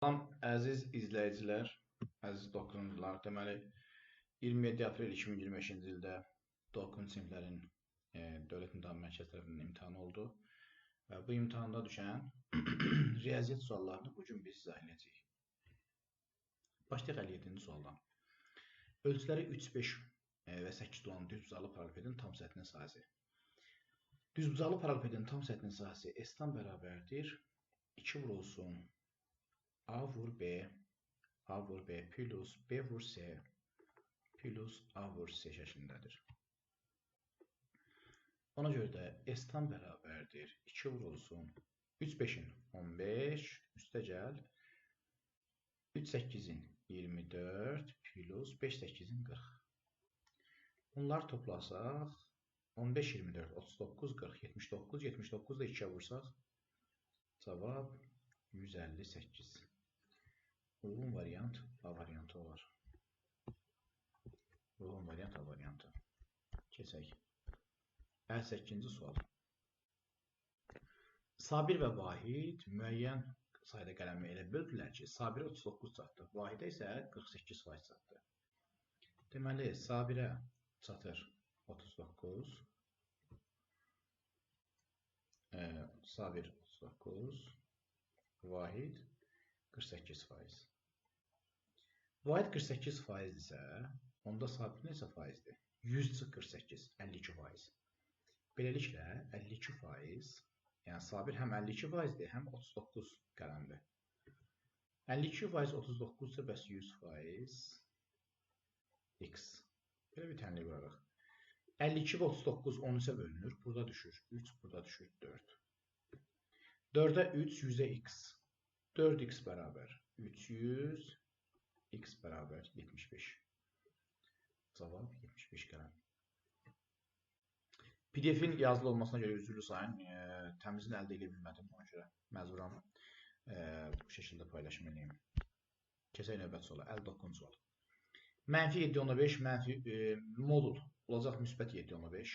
Salam əziz izləyicilər, əziz doqquzuncular. Deməli, 27 aprel 2025-ci ildə doqquzuncu siniflərin Dövlət İmtahan Mərkəzi tərəfindən imtahan oldu. Və bu imtahanda düşən riyaziyyat suallarını bugün biz izah edəcəyik. Başlayaq 57-ci sualdan. Ölçüləri 3, 5 və 8 olan düzbucaqlı paralelopipedin tam səthinin sahəsi. Düzbucaqlı paralelopipedin tam səthinin sahəsi S-dan bərabərdir. 2 vurulsun A vur B plus B vur C plus A vur C şəklindədir. Ona görə də S-dan bərabərdir 2 vurulsun 3 5-in 15 üstə gəl 3 8-in 24 plus 5 8-in 40. Bunları toplasaq 15 24 39 40 79 79 da 2-yə vursaq cavab 158. Uyğun variant A variantı olar. Uyğun variant A variantı. Keçək. 58-ci sual. Sabir və Vahid müəyyən sayda qələmi elə böldülər ki, Sabirə 39 çatdı, Vahidə isə 48% çatdı. Deməli, Sabirə çatır 39, Sabir 39, Vahid 48%. Vahid 48% isə, onda Sabir neçə faizdir? 100 çıx 48, 52%. Beləliklə, 52%, yəni Sabir həm 52%dir, həm 39 qələmdir. 52% 39 isə bəs 100% x. Belə bir tənlik quraraq. 52 və 39 13-ə bölünür, burada düşür 3, burada düşür 4. 4-ə 3, 100-ə x. 4x bərabər 300, x bərabər 75. Cavab 75 qələm. PDF-in yazılı olmasına görə üzrlü sayın, təmizini əldə edə bilmədim, ona görə məcburam bu şəkildə paylaşım edeyim. Keçək növbəti suala, 59-cu sual. Mənfi 7,5 mənfi modul olacaq müsbət 7,5.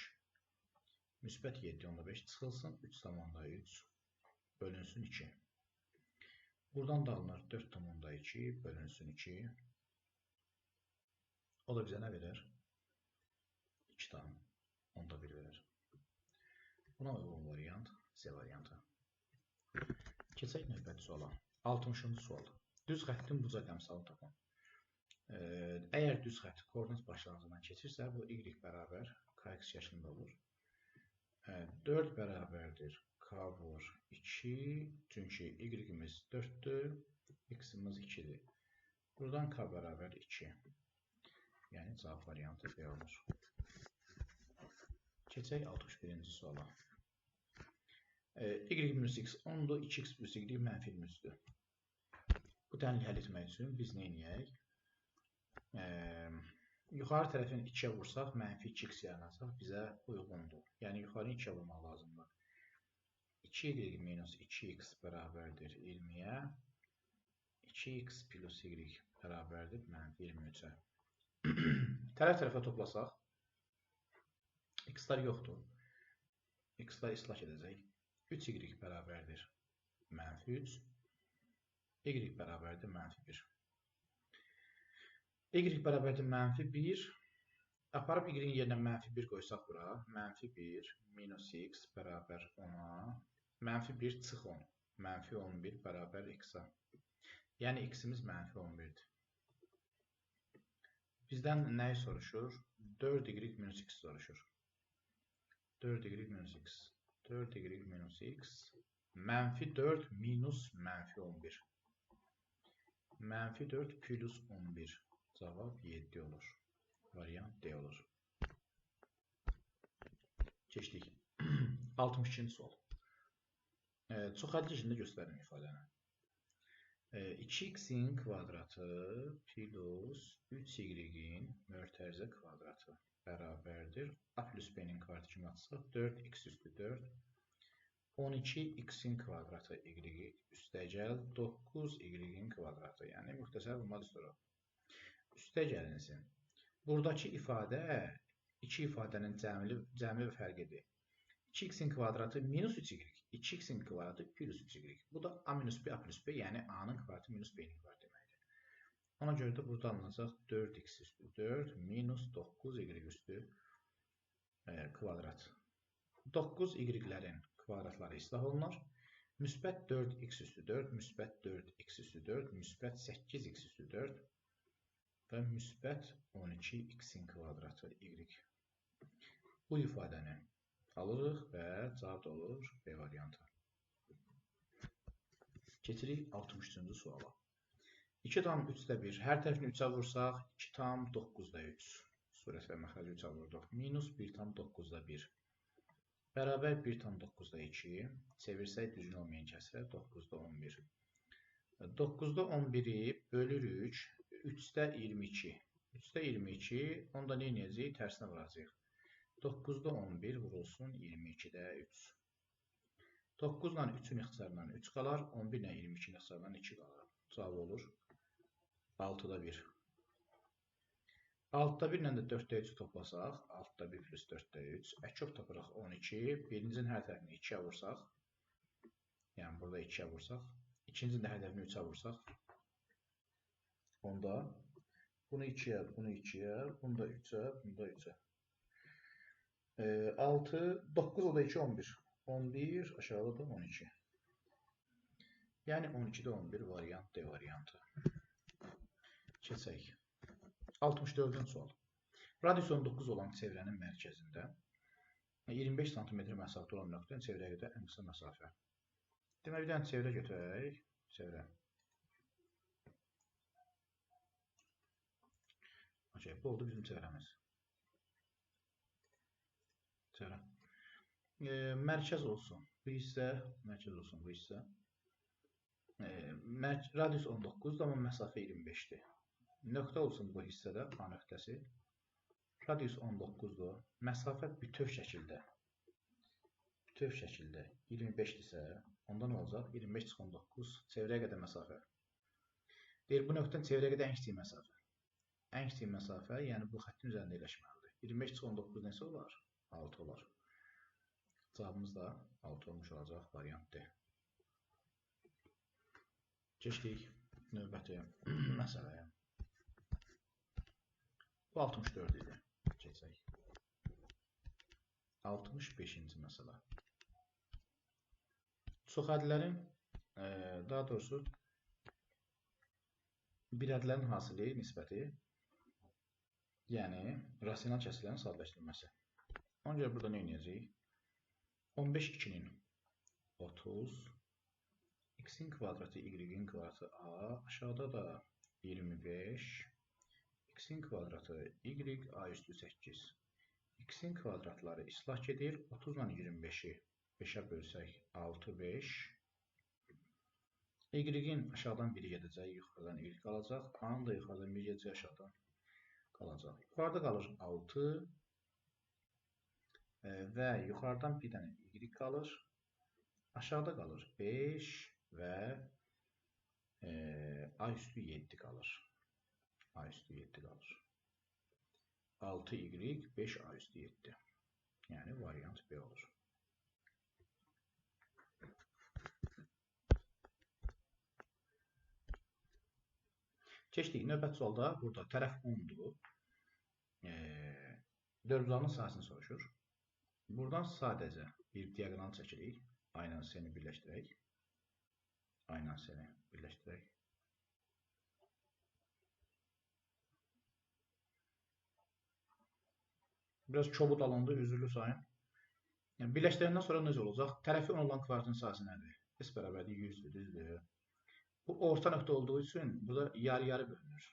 Müsbət 7,5 çıxılsın 3,3 bölünsün 2. Buradan da alınır 4,2 bölünsün 2. O da bizə nə verir? 2,1 verir. Buna uyğun variant C variantı. Keçək növbəti suala. 60-cı sual. Düz xəttin bucaq əmsalını tapın. Əgər düz xətt koordinat başlanğıcından keçirsə, bu y bərabər kx şəklində olur. 4 bərabərdir k vur 2, çünki y-imiz 4-dür, x-imiz 2-dir. Buradan k bərabər 2. Yəni cavab variantı B olur. Keçək 61-ci suala. Y minus x 10-dur, 2x plus y mənfi 23-dür. Bu tənliyi həll etmək üçün biz nə edək? Yuxarı tərəfin 2-yə vursaq, mənfi 2x yaranacaq, bizə uyğundur. Yəni yuxarı 2-yə vurmaq lazımdır. 2y minus 2x bərabərdir 20-yə, 2x plus y bərabərdir mənfi 23-ə. Tərəf-tərəfə toplasaq, x-lar yoxdur. X-lar islah edəcək. 3y bərabərdir mənfi 3, y bərabərdir mənfi 1. Y bərabərdir mənfi 1, aparıb y-in yerinə mənfi 1 qoysaq bura, mənfi 1 minus x bərabər 10-a, mənfi 1 çıx 10, mənfi 11 bərabər x-a. Yəni x-imiz mənfi 11-dir. Bizdən nəyi soruşur? 4y minus x soruşur. 4y minus x. 4y minus x. Mənfi 4 minus mənfi 11. Mənfi 4 plus 11. Cavab 7 olur. Variant D olur. Keçdik. 62-ci sual. Çoxhəlli şəklində göstərin ifadəni. 2x-in kvadratı plus 3y-in mötərizə kvadratı bərabərdir. A plus b-nin kvadratı kimi atsaq 4x üstü 4. 12x-in kvadratı y üstə gəl 9y-in kvadratı. Yəni müxtəsər bulma düsturu. Üstə gəlinsin. Buradakı ifadə iki ifadənin cəmi və fərqidir. 2x'in kvadratı minus 3y. 2x'in kvadratı plus 3y. Bu da a minus b, a plus b, yəni a-nın kvadratı minus b-nin kvadratı deməkdir. Ona görə də burada alınacaq 4x üstü 4 minus 9y üstü kvadrat. 9y-lərin kvadratları islah olunur. Müsbət 4x üstü 4, müsbət 4x üstü 4, müsbət 8x üstü 4 və müsbət 12x-in kvadratı y. Bu ifadəni alırıq və cavab da olur B variantı. Keçirik 63-cü suala. 2 tam 3-də 1. Hər tərəfini 3-ə vursaq 2 tam 9-da 3. Surət və məxrəci 3-ə vurduq. Minus 1 tam 9-da 1. Bərabər 1 tam 9-da 2. Çevirsək düzgün olmayan kəsrə 9-da 11. 9-da 11-i bölürük 3-də 22. 3-də 22. Onda nə edəcəyik? Tərsinə vuracaq. 9-da 11 vurulsun 22-də 3. 9 ilə 3-ün ixtisarından 3 qalar. 11 ilə 22-nin ixtisarından 2 qalar. Cavab olur 6-da 1. 6-da 1 ilə də 4-də 3-ü toplasaq, 6-da 1 plus 4-də 3, əkyob tapıraq 12. Birincinin hər tərəfini 2-yə vursaq, yəni burada 2-yə vursaq, ikincinin də hər tərəfini 3-ə vursaq, onda bunu 2-yə, bunu 2-yə, bunu da 3-ə, bunu da 3-ə. 6, 9, o da 2, 11. 11, aşağıda da 12. Yəni 12-də 11 variant D variantı. Keçək. 64-cü sual. Radius 19 olan çevrənin mərkəzində 25 cm məsafədə olan nöqtədən çevrəyə qədər ən qısa məsafə. Demək, bir dənə çevrə götürək. Çevrə. Bu oldu bizim çevrəmiz. Çevrə. Mərkəz olsun. Bu hissə, mərkəz olsun bu hissə. Radius 19-dur, amma məsafə 25-dir. Nöqtə olsun bu hissədə, A nöqtəsi. Radius 19-dur. Məsafə bütöv şəkildə 25-dirsə, onda nə olacaq? 25-19 çevrəyə qədər məsafə. Deyir, bu nöqtədən çevrəyə qədər ən kiçik məsafə. Ən kiçik məsafə, yəni bu xəttin üzərində yerləşməlidir. 25-19 nəsə olar? 6 olar. Cavabımız da 6 olmuş olacaq, variant D. Keçdik növbəti məsələyə. Bu 64 idi. Keçək. 65-ci məsələ. Çoxədlərin, daha doğrusu birədlərin hasili, nisbəti, yəni rasional kəsrlərin sadələşdirilməsi. Ona görə burada nə edəcəyik? 15 2-nin 30, x-in kvadratı, y-in kvadratı a, aşağıda da 25, x-in kvadratı y, a üstü 8. X-in kvadratları islah gedir. 30 ilə 25-i 5-ə bölsək 6, 5. Y-in aşağıdan 1 gedəcək, yuxarıdan y qalacaq. A-nın da yuxarıdan 1 gedəcək, aşağıdan qalacaq. Yuxarıda qalır 6 və yuxarıdan bir dənə y qalır. Aşağıda qalır 5 və a üstü 7 qalır. A üstü 7 qalır. 6y, 5a üstü 7. Yəni variant B olur. Keçdik. Növbəti sualda burada tərəf 10-dur. Dördbucağının sahəsini soruşur. Buradan sadəcə bir diagonal çəkirik. A ilə C-ni birləşdirək. A ilə C-ni birləşdirək. Biraz kobud alındı, üzrlü sayın. Birləşdirəndən sonra necə olacaq? Tərəfi 10 olan kvadratın sahəsi nədir? S bərabərdir 100-dür, düzdür. Bu orta nöqtə olduğu üçün burada yarı-yarı bölünür.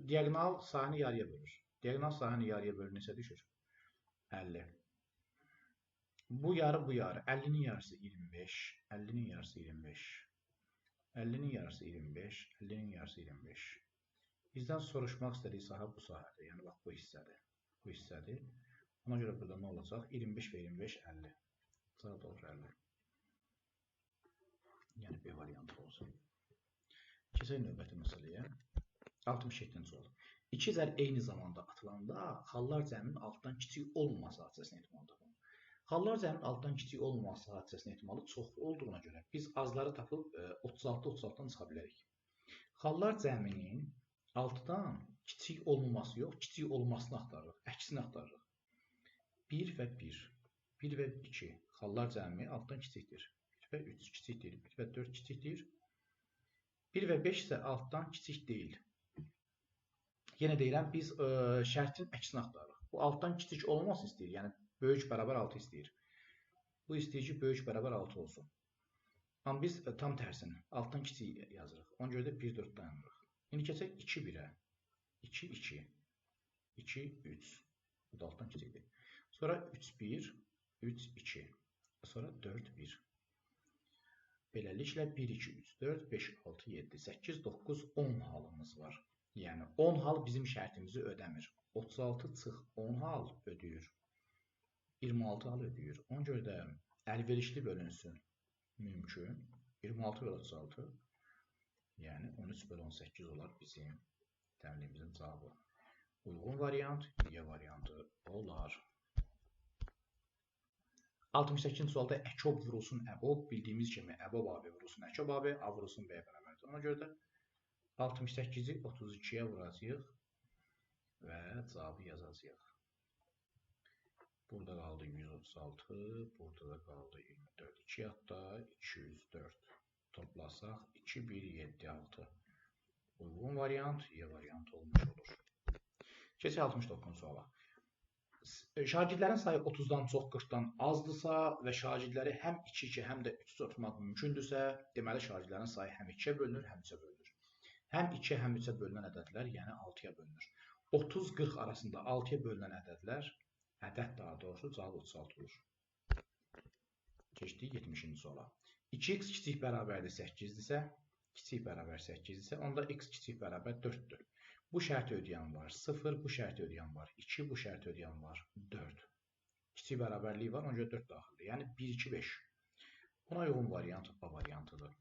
Diagonal sahəni yarıya bölür. Diagonal sahəni yarıya bölünürsə düşür. 50. Bu yarı, bu yarı. 50-nin yarısı 25. 50-nin yarısı 25. 50-nin yarısı 25. 50-nin yarısı 25. Bizdən soruşmaq istədiyi sahə bu sahədir. Yəni, bax, bu hissədir. Bu hissədir. Ona görə burada nə olacaq? 25 və 25, 50. Cavab olur 50. Yəni, B variantı olsun. Keçək növbəti məsələyə. 67-ci sual. İki zər eyni zamanda atılanda xallar cəminin altdan kiçik olmaması hadisəsini ehtimal tapın. Xallar cəminin altdan kiçik olmaması hadisəsinin ehtimalı çoxlu olduğuna görə biz azları tapıb 36-36-dan çıxa bilərik. Xallar cəminin 6-dan kiçik olmaması yox, kiçik olmasını axtarırıq, əksini axtarırıq. 1 və 1, 1 və 2 xallar cəmi 6-dan kiçikdir. 1 və 3 kiçikdir, 1 və 4 kiçikdir. 1 və 5 isə 6-dan kiçik deyil. Yenə deyirəm, biz şərtin əksini axtarırıq. Bu 6-dan kiçik olmaması istəyir, yəni böyük bərabər 6 istəyir. Bu istəyir ki, böyük bərabər 6 olsun. Amma biz tam tərsini 6-dan kiçik yazırıq. Ona görə də 1, 4 dayanırıq. İndi keçək 2, 1-ə. 2, 2. 2, 3. Bu da 6-dan kiçikdir. Sonra 3, 1, 3, 2. Sonra 4, 1. Beləliklə 1, 2, 3, 4, 5, 6, 7, 8, 9, 10 halımız var. Yəni 10 hal bizim şərtimizi ödəmir. 36 çıx 10 hal ödəyir. 26 hal ödəyir. Ona görə də əlverişli bölünsün mümkün. 26 bölü 36. Yəni 13 bölü 18 olar bizim təmrinimizin cavabı. Uyğun variant Y variantı olar. 68-ci sualda əkob vurulsun əbob. Bildiyimiz kimi əbob AB vurulsun əkob AB, A vurulsun B bərabərdir. Ona görə də 68-i 32-yə vuracağıq və cavabı yazacağıq. Burada qaldı 136, burada da qaldı 24. 2 yaxda 204. Toplasaq 2, 1, 7, 6. Uyğun variant Y variantı olmuş olur. Keçək 69-cu suala. Şagirdlərin sayı 30-dan çox 40-dan azdırsa və şagirdləri həm 2-2, həm də 3 tutmaq mümkündürsə, deməli şagirdlərin sayı həm 2-yə bölünür, həm 3-ə bölünür. Həm 2-yə, həm 3-ə bölünən ədədlər, yəni 6-ya bölünür. 30-40 arasında 6-ya bölünən ədədlər, ədəd daha doğrusu cavab 36 olur. Keçdik 70-ci suala. 2x kiçik bərabərdir 8-dirsə, kiçik bərabər 8-dirsə, onda x kiçik bərabər 4-dür. Bu şərti ödəyən var 0, bu şərti ödəyən var 2, bu şərti ödəyən var 4. Kiçik bərabərliyi var, ona görə 4 daxildir. Yəni 1, 2, 5. Buna uyğun variant A variantıdır.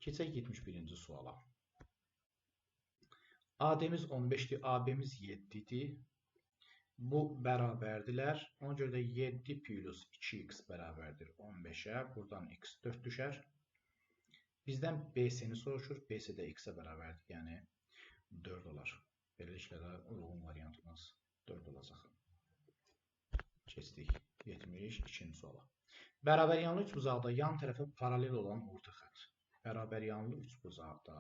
Keçək 71-ci suala. AD-miz 15-dir, AB-miz 7-dir. Bu bərabərdirlər. Ona görə də 7 plus 2x bərabərdir 15-ə. Buradan x 4 düşər. Bizdən BC-ni soruşur. BC də x-ə bərabərdir. Yəni 4 olar. Beləliklə də uyğun variantımız 4 olacaq. Keçdik 72-ci suala. Bərabəryanlı üçbucaqda yan tərəfə paralel olan orta xətt. Bərabəryanlı üçbucaqda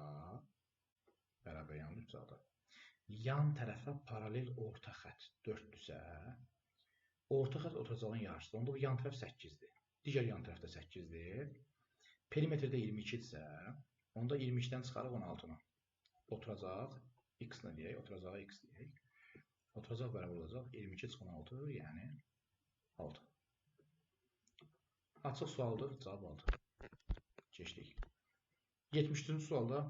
yan tərəfə paralel orta xətt 4-dürsə, orta xətt oturacağın yarısıdır. Onda bu yan tərəf 8-dir. Digər yan tərəf də 8-dir. Perimetrdə 22-dirsə, onda 22-dən çıxarıq 16-nı. Oturacaq x-nə deyək, oturacağı x deyək. Oturacaq bərabər olacaq 22 çıx 16, yəni 6. Açıq sualdır, cavab 6. Keçdik. 73-cü sualda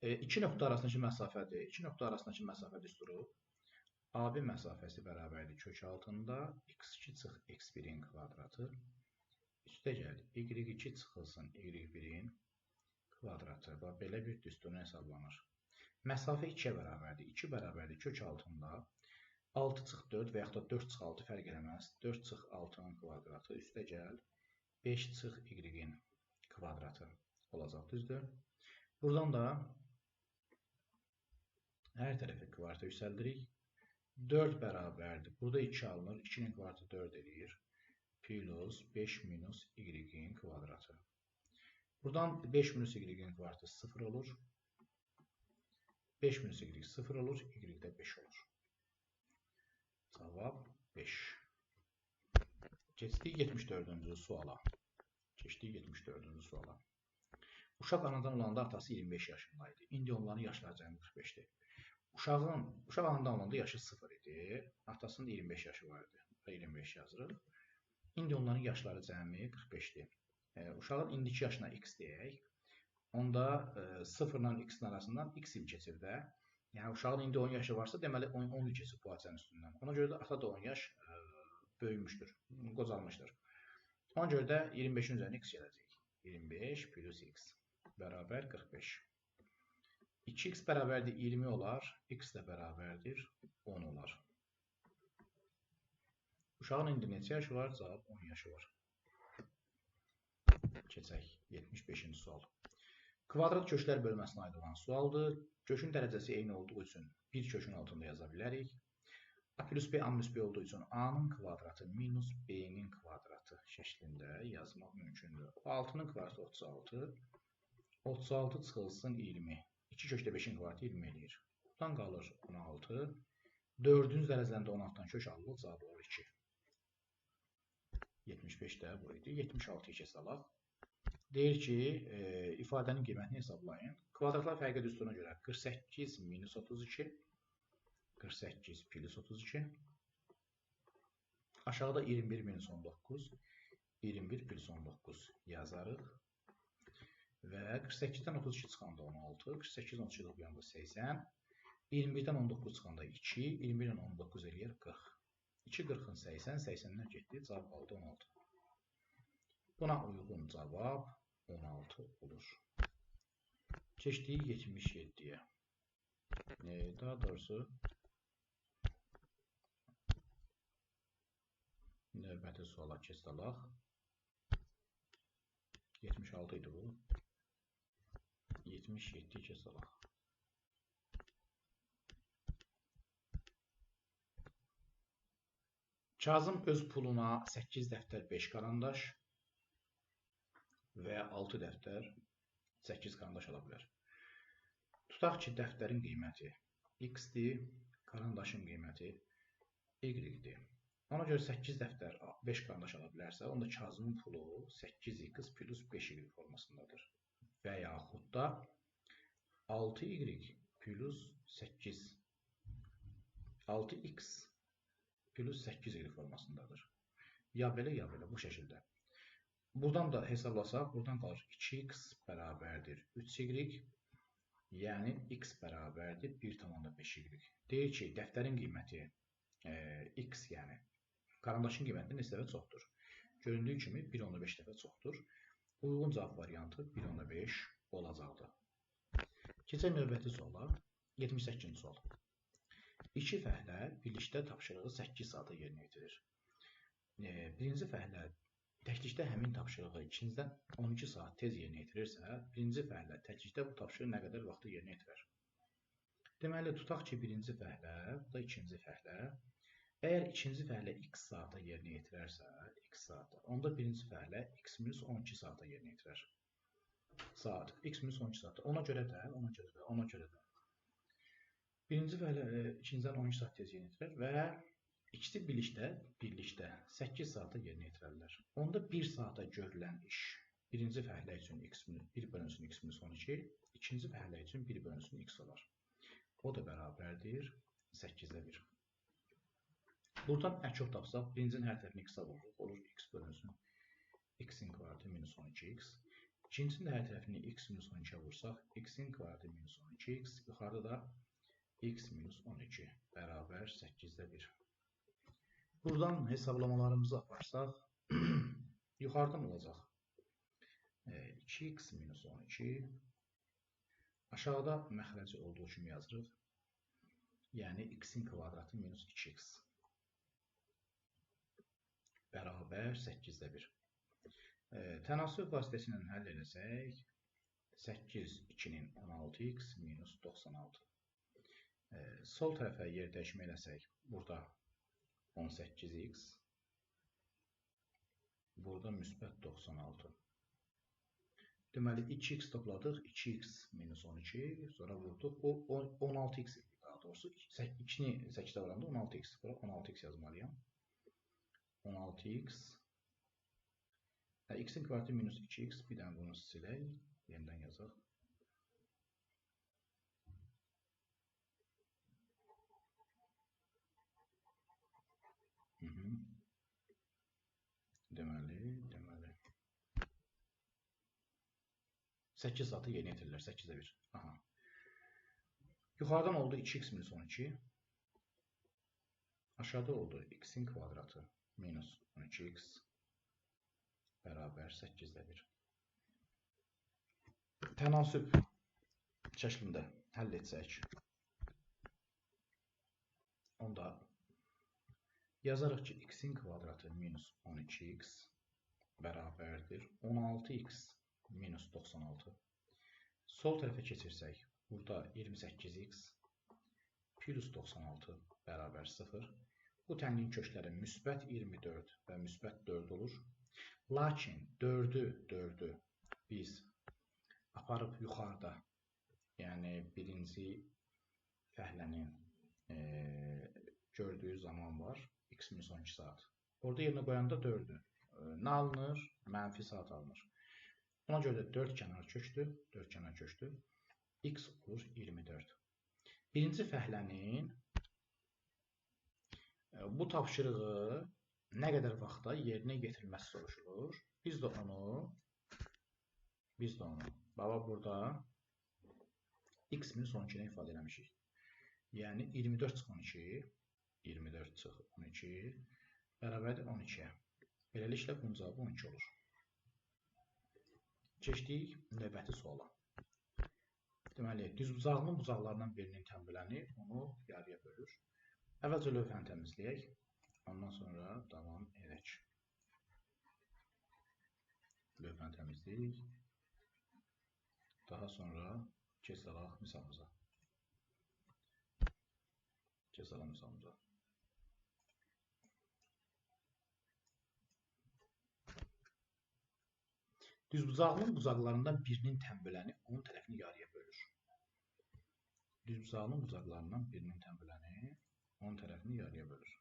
2 nöqtə arasındakı məsafədir. 2 nöqtə arasındakı məsafə düsturu AB məsafəsi bərabərdir kök altında x2 çıx x1-in kvadratı üstə gəl y2 çıxılsın y1-in kvadratı və belə bir düsturun hesablanır. Məsafə 2-yə bərabərdir. 2 bərabərdir kök altında 6 çıx 4 və yaxud da 4 çıx 6 fərq eləməz. 4 çıx 6-nın kvadratı üstə gəl 5 çıx y-in kvadratı olacaq, düzdür? Buradan da hər tərəfi kvadrata yüksəldirik. 4 bərabərdir. Burada 2 alınır. 2-nin kvadratı 4 edir. Plus 5 minus y-in kvadratı. Buradan 5 minus y-in kvadratı 0 olur. 5 minus y 0 olur. Y də 5 olur. Cavab 5. Keçdik 74-cü suala. Uşaq anadan olanda atası 25 yaşındaydı. İndi onların yaşları cəmi 45-dir. Uşaq anadan olanda yaşı 0 idi. Atasının 25 yaşı vardı. 25 yazırıq. İndi onların yaşları cəmi 45-dir. Uşağın indiki yaşına x deyək. Onda 0 ilə x-in arasından x il keçir də. Yəni uşağın indi 10 yaşı varsa, deməli 10 il keçir bu hadisənin üstündən. Ona görə də ata da 10 yaş böyümüşdür, qocalmışdır. Ona görə də 25-in üzərinə x gələcək. 25 plus x bərabər 45. 2x bərabərdir 20 olar, x də bərabərdir 10 olar. Uşağın indi neçə yaşı var? Cavab 10 yaşı var. Keçək 75-ci sual. Kvadrat köklər bölməsinə aid olan sualdır. Kökün dərəcəsi eyni olduğu üçün bir kökün altında yaza bilərik. A plus B, A minus B olduğu üçün A-nın kvadratı minus B-nin kvadratı şəklində yazmaq mümkündür. 6-nın kvadratı 36. 36 çıxılsın 20. 2 kökdə 5-in kvadratı 20 eləyir. Buradan qalır 16. 4-ün dərəcəsində 16-dan kök alınır. Cavab olur 2. 75 də bu idi. 76-yı keçək. Deyir ki, ifadənin qiymətini hesablayın. Kvadratlar fərqə düsturuna görə 48 minus 32, 48 plus 32, aşağıda 21 minus 19, 21 plus 19 yazarıq və 48-dən 32 çıxanda 16, 48-dən 32 bir yanda 80, 21-dən 19 çıxanda 2, 21-dən 19 eləyir 40. 2 40-ın 80, 80-dən getdi, cavab qaldı 16. Buna uyğun cavab 16 olur. Keçdik 77-yə. Daha doğrusu növbəti suala keçək. 76 idi bu. 77 keçək. Kazım öz puluna 8 dəftər 5 karandaş və 6 dəftər 8 karandaş ala bilər. Tutaq ki, dəftərin qiyməti x-dir, karandaşın qiyməti y-dir. Ona görə 8 dəftər 5 karandaş ala bilərsə, onda Kazımın pulu 8x plus 5y formasındadır. Və yaxud da 6y plus 8, 6x plus 8y formasındadır. Ya belə, ya belə, bu şəkildə. Buradan da hesablasaq, buradan qalır 2x bərabərdir 3y, yəni x bərabərdir 1,5y. Deyir ki, dəftərin qiyməti x, yəni karandaşın qiyməti neçə dəfə çoxdur? Göründüyü kimi 1,5 dəfə çoxdur. Uyğun cavab variantı 1,5 olacaqdır. Keçək növbəti suala, 78-ci sual. İki fəhlə birlikdə tapşırığı 8 saata yerinə yetirir. Birinci fəhlə təklikdə həmin tapşırığı ikincidən 12 saat tez yerinə yetirirsə, birinci fəhlə təklikdə bu tapşırığı nə qədər vaxtda yerinə yetirər? Deməli, tutaq ki, birinci fəhlə, bu da ikinci fəhlə. Əgər ikinci fəhlə x saata yerinə yetirərsə, x saata, onda birinci fəhlə x-12 saata yerinə yetirər. Saat, x-12 saata. Ona görə də. Birinci fəhlə ikincidən 12 saat tez yerinə yetirər və ikisi birlikdə 8 saata yerinə yetirərlər. Onda 1 saata görülən iş birinci fəhlə üçün 1 bölünsün x-12, ikinci fəhlə üçün 1 bölünsün x olar. O da bərabərdir 8-də 1. Buradan əkov tapsaq, birincinin hər tərəfini x-a vururuq, olur x bölünsün x-in kvadratı minus 12x. İkincisinin hər tərəfini x minus 12-ə vursaq, x-in kvadratı minus 12x, yuxarıda da x minus 12 bərabər 8-də 1. Buradan hesablamalarımızı aparsaq, yuxarıdan olacaq 2x minus 12, aşağıda məxrəci olduğu kimi yazırıq, yəni x-in kvadratı minus 2x bərabər 8-də 1. Tənasüb vasitəsilə həll edəcək, 8 2-nin 16x minus 96. Sol tərəfə yer dəyişmə eləsək, burada 18x, burada müsbət 96. Deməli, 2x topladıq, 2x minus 12, sonra vurduq, o 16x, daha doğrusu 2-ni 8-də vuranda 16x, bura 16x yazmalıyam. 16x, x-in kvadratı minus 2x, bir dənə bunu silək, yenidən yazaq. Deməli. 8 saatı yerinə yetirirlər, 8-də 1. Aha. Yuxarıdan oldu 2x minus 12. Aşağıda oldu x-in kvadratı minus 12x bərabər 8-də 1. Tənasüb şəklində həll etsək. Onda Yazarıq ki, x-in kvadratı minus 12x bərabərdir 16x minus 96. Sol tərəfə keçirsək, burada 28x plus 96 bərabər 0. Bu tənqin kökləri müsbət 24 və müsbət 4 olur. Lakin 4'ü biz aparıb yuxarıda, yəni birinci fəhlənin gördüyü zaman var, x minus 12 saat. Orada yerinə qoyanda 4'ü. Nə alınır? Mənfi saat alınır. Buna görə də 4 kənar köçdü. X olur 24. Birinci fəhlənin bu tapşırığı nə qədər vaxtda yerinə yetirilməsi soruşulur. Biz də onu baba burada x minus 12 ilə ifadə eləmişik. Yəni 24 çıx 12 bərabərdir 12-yə. Beləliklə bunun cavabı 12 olur. Keçdik növbəti suala. Deməli, düzbucaqlının bucaqlarından birinin tənbüləni onu yarıya bölür. Əvvəlcə lövhəni təmizləyək. Ondan sonra davam edək. Lövhəni təmizləyirik. Daha sonra keçək misalımıza. Düzbucaqlının bucaqlarından birinin tənbüləni onun tərəfini yarıya bölür. Düzbucaqlının bucaqlarından birinin tənbüləni onun tərəfini yarıya bölür.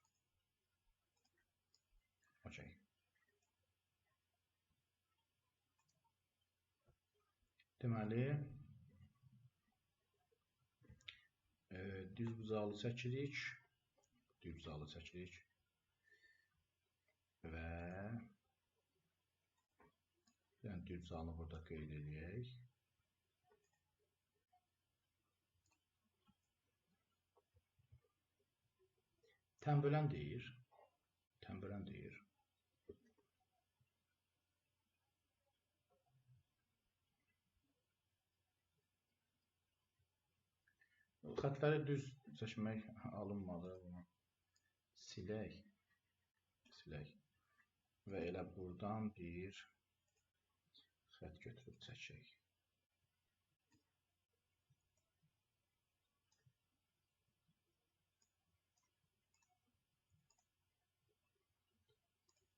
Okey. Deməli, düzbucaqlı çəkirik və düzbucaqlı burada qeyd edək. Tənbülən deyir. Xətləri düz çəkmək alınmadı. Silək. Və elə buradan bir xət götürüb çəkək.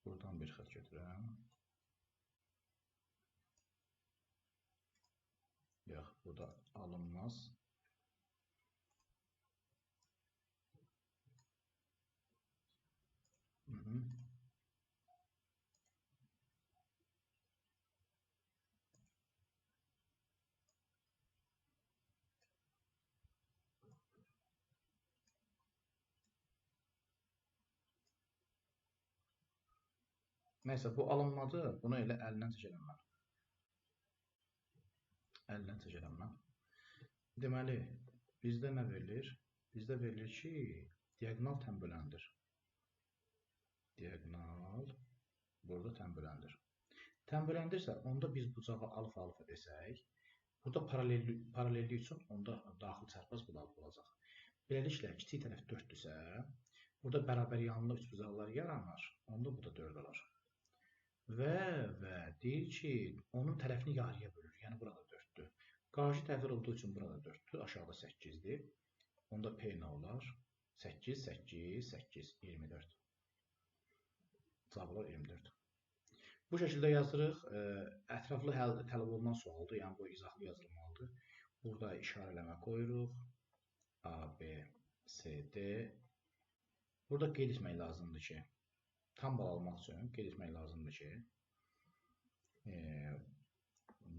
Buradan bir xət götürəm. Yox, burada alınmaz. Nəysə, bu alınmadı. Bunu elə əlindən çəkərəm mən. Deməli, bizdə nə verilir? Bizdə verilir ki, diagonal tənbüləndir. Diagonal burada tənbüləndir. Tənbüləndirsə, onda biz bucağı alfa desək, burada paralellik üçün onda daxil çərpaz bu da alfa olacaq. Beləliklə, kiçik tərəf 4-dürsə, burada bərabər yanlı üçbucaqlar yaranır, onda bu da 4 olar. Və deyir ki, onun tərəfini yarıya bölür, yəni burada 4'dür. Qarşı tərəflər olduğu üçün burada 4'dür, aşağıda 8'dir. Onda P nə olar? 8, 24. Cavab olar 24. Bu şəkildə yazırıq. Ətraflı tələb olunan sualdır, yəni bu izahlı yazılmalıdır. Burada işarələmə qoyuruq. A, B, C, D. Burada qeyd etmək lazımdır ki, tam bal almaq üçün qeyd etmək lazımdır ki,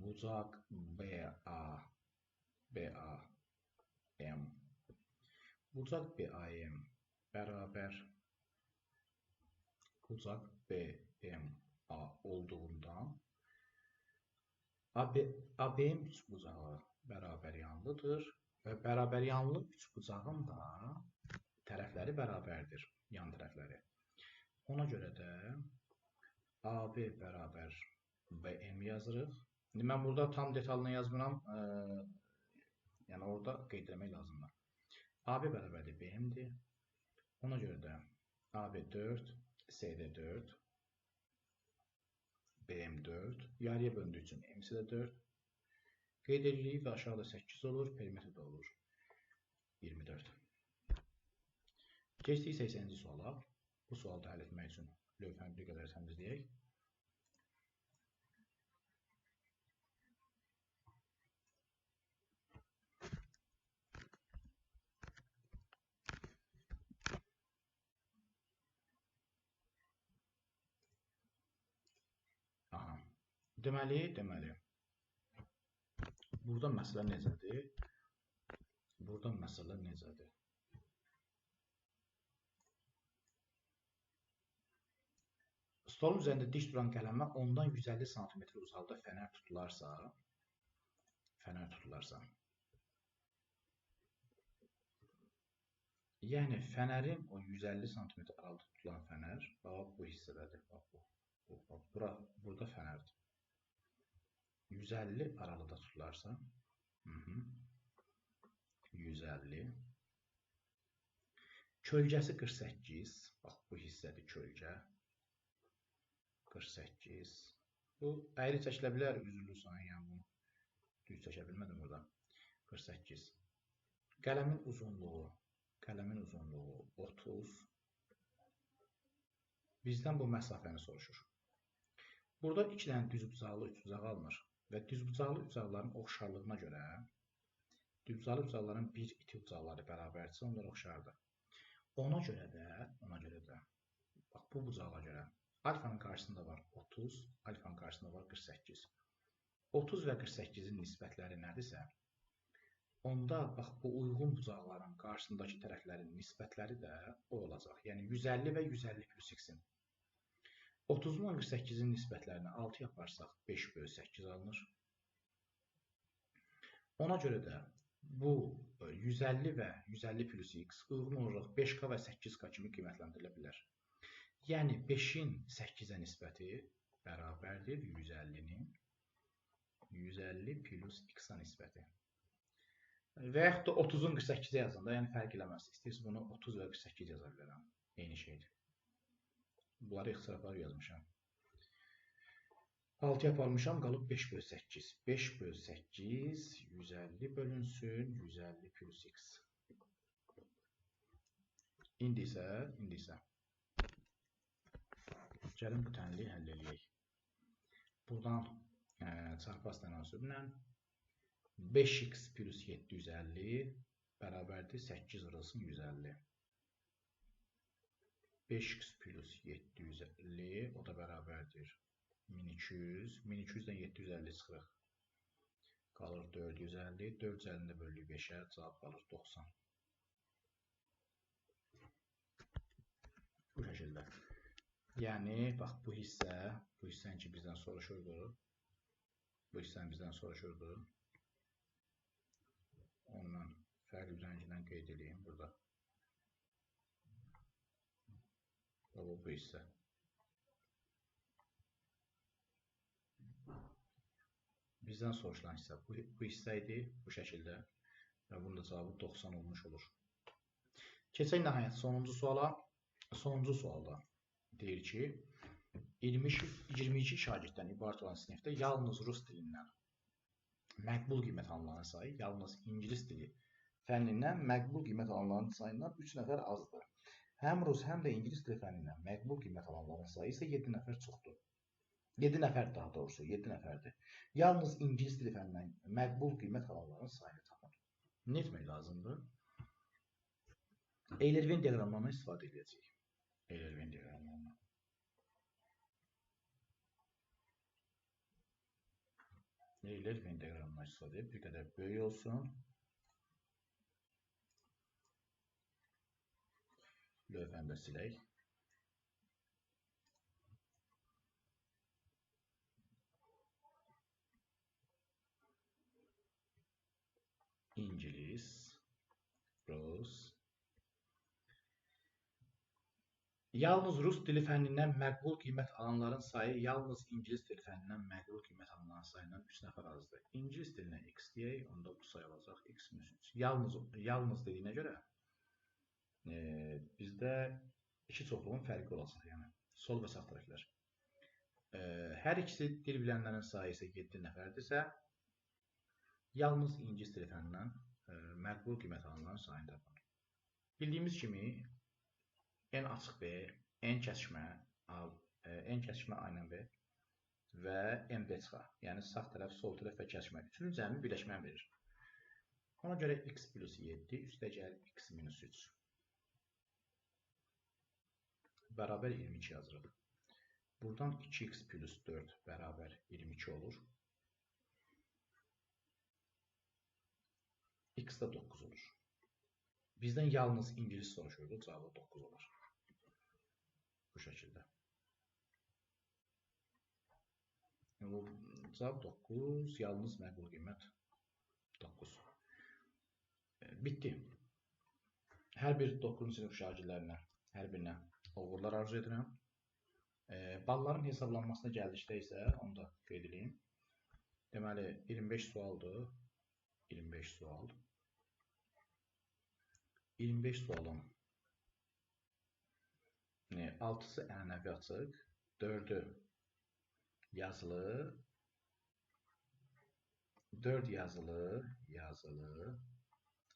bucaq BAM bucaq BAM bərabər bucaq BMA olduğundan ABM üçbucağı bərabər yanlıdır və bərabər yanlı üçbucağın da tərəfləri bərabərdir, yan tərəfləri. Ona görə də AB bərabər BM yazırıq. Mən burada tam detalını yazmıram, yəni orada qeyd etmək lazımdır. AB bərabərdir BM-dir. Ona görə də AB 4, CD 4, BM 4. Yarıya bölündüyü üçün MC də 4. Qeyd edirik və aşağıda 8 olur, perimetr də olur 24. Keçdik 80-ci suala. Bu sualı da həll etmək üçün lövhəni bir qədər təmizləyək. Aha. Deməli, burada məsələ necədir? Burada məsələ necədir? Stolun üzərində dik duran qələmə ondan 150 sm uzaqda fənər tutularsa, yəni fənərin o 150 sm aralıq tutulan fənər, bax bu hissədədir, bax bu. Burada fənərdir. 150 aralıqda tutularsa, 150. Kölgəsi 48, bax bu hissədir kölgə. 48. Bu əyri çəkilə bilər, üzürlü sayın, yəni bunu düz çəkə bilmədim burada. 48. Qələmin uzunluğu 30. Bizdən bu məsafəni soruşur. Burada 2 dənə düzbucaqlı üçbucaq alınır və düzbucaqlı üçbucaqların oxşarlığına görə düzbucaqlı üçbucaqların bir iti bucaqları bərabərdirsə, onlar oxşardır. Ona görə də bax bu bucağa görə alfanın qarşısında var 30, alfanın qarşısında var 48. 30 və 48-in nisbətləri nədirsə, onda bax bu uyğun bucaqların qarşısındakı tərəflərin nisbətləri də o olacaq. Yəni 150 və 150 plus x-in. 30-dan 48-in nisbətlərini 6 yaparsaq 5/8 alınır. Ona görə də bu 150 və 150 plus x uyğun olaraq 5k və 8k kimi qiymətləndirilə bilər. Yəni 5-in 8-ə nisbəti bərabərdir 150-nin 150 plus x-a nisbəti. Və yaxud da 30-un 48-ə yazanda, yəni fərq eləməz. İstəyirsiniz bunu 30 və 48 yaza bilərəm. Eyni şeydir. Bunları ixtisarlar yazmışam. 6 yaparmışam, qalıb 5/8. 5/8 150 bölünsün 150 plus x. İndi isə gəlin bu tənliyi həll edək. Buradan çarpaz tənasüblə 5x plus 750 bərabərdir 8 vurulsun 150. 5x plus 750 o da bərabərdir 1200. 1200-dən 750 çıxırıq. Qalır 450. 450-də bölülür 5-ə, cavab qalır 90. Bu şəkildə. Yəni, bax bu hissəni ki bizdən soruşurdu. Ondan fərqli rəngindən qeyd edeyim burada. Bu hissə. Bizdən soruşulan hissə bu hissə idi, bu şəkildə. Və bunun da cavabı 90 olmuş olur. Keçək nəhayət sonuncu suala. Sonuncu sualda deyir ki, 22 şagirddən ibarət olan sinifdə yalnız rus dilindən məqbul qiymət alınan sayı, yalnız ingilis dili fənnindən məqbul qiymət alınan sayından 3 nəfər azdır. Həm rus, həm də ingilis dili fənnindən məqbul qiymət alanların sayı isə 7 nəfər çoxdur. 7 nəfər daha doğrusu, 7 nəfərdir. Yalnız ingilis dili fənnindən məqbul qiymət alanların sayını tapın. Nə etmək lazımdır? Eylerven diaqramlarından istifadə edəcəyik. Eylerven diaqramlarından. Eylerven diaqramından istifadə edib bir qədər böyük olsun. Lövhəni də silək. İngilis, rus. Yalnız rus dili fənnindən məqbul qiymət alanların sayı yalnız ingilis dili fənnindən məqbul qiymət alanların sayından 3 nəfər azdır. İngilis dilinə x deyək, onda bu sayı olacaq x -3. Yalnız dediyinə görə bizdə İki çoxluğun fərqi olacaq, yəni sol və sağ tərəflər. Hər ikisi dil bilənlərin sayı isə 7 nəfərdirsə, yalnız ingilis dili fənnindən məqbul qiymət alanların sayını tapın. Bildiyimiz kimi en açıq B, en kəsişmə A ilə B və MDÇ, yəni sağ tərəf, sol tərəf və kəsişmə üçünün cəmi birləşməni verir. Ona görə x plus 7 üstəgəl x minus 3 bərabər 22 yazırıq. Buradan 2x plus 4 bərabər 22 olur. X da 9 olur. Bizdən yalnız ingilis soruşurdu, cavabı 9 olur. Bu şəkildə. Bu cavab 9, yalnız məqbul qiymət 9. Bitdi. Hər bir 9-cu sinif şagirdlərinə, hər birinə uğurlar arzu edirəm. Balların hesablanmasına gəldikdə isə onu da qeyd edeyim. Deməli 25 sualdır. 25 sual. 25 sualın 6-sı ənənəvi açıq, 4-ü yazılı, 4 yazılı,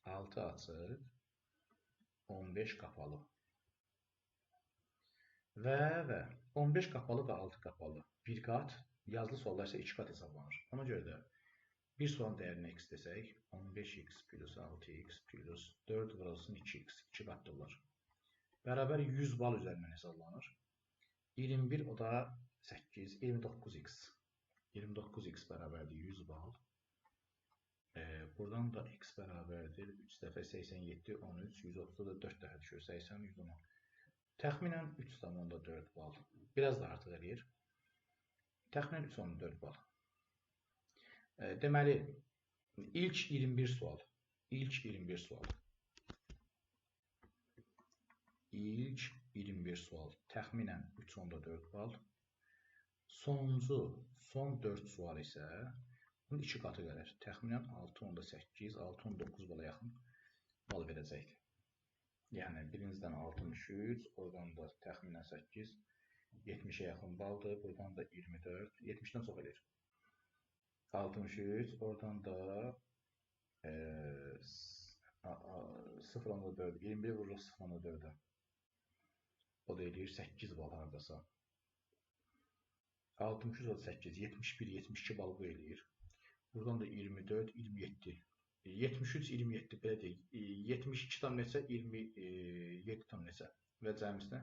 6 açıq, 15 qapalı. Və 15 qapalı və 6 qapalı 1 qat, yazılı suallar isə 2 qat hesablanır. Ona görə də bir sualın dəyərinə x desək, 15x plus 6x plus 4 vurulsun 2x, 2 qatda olar. Bərabər 100 bal üzərindən hesablanır. 21 o da 8, 29x. 29x bərabərdir 100 bal. Buradan da x bərabərdir 3 dəfə 87, 13, 130 da 4 dəfə düşür, 80, 110. Təxminən 3,4 bal. Biraz da artıq eləyir. Təxminən 3,4 bal. Deməli, ilk 21 sual. İlk 21 sual. İlk 21 sual. Təxminən 3,4 bal. Sonuncu, son 4 sual isə bunun 2 qatı gəlir. Təxminən 6,8, 6,9 bala yaxın bal verəcəkdir. Yəni birincidən 63, oradan da təxminən 8, 70'ə yaxın baldır. Buradan da 24, 70'dən çox eləyir. 63, oradan da 0,4, 21 vururuq 0,4'ə. O da eləyir 8 bal haradasa. 63 o da 8, 71, 72 bal bu eləyir. Buradan da 24, 27. 73, 27 belə deyək, 72 tam neçə, 27 tam neçə və cəmisinə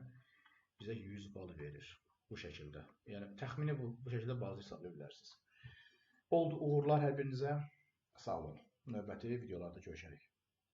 bizə 100 bal verir bu şəkildə. Yəni təxmini bu şəkildə bazı hesablaya bilərsiniz. Oldu, uğurlar hər birinizə, sağ olun. Növbəti videolarda görüşərik.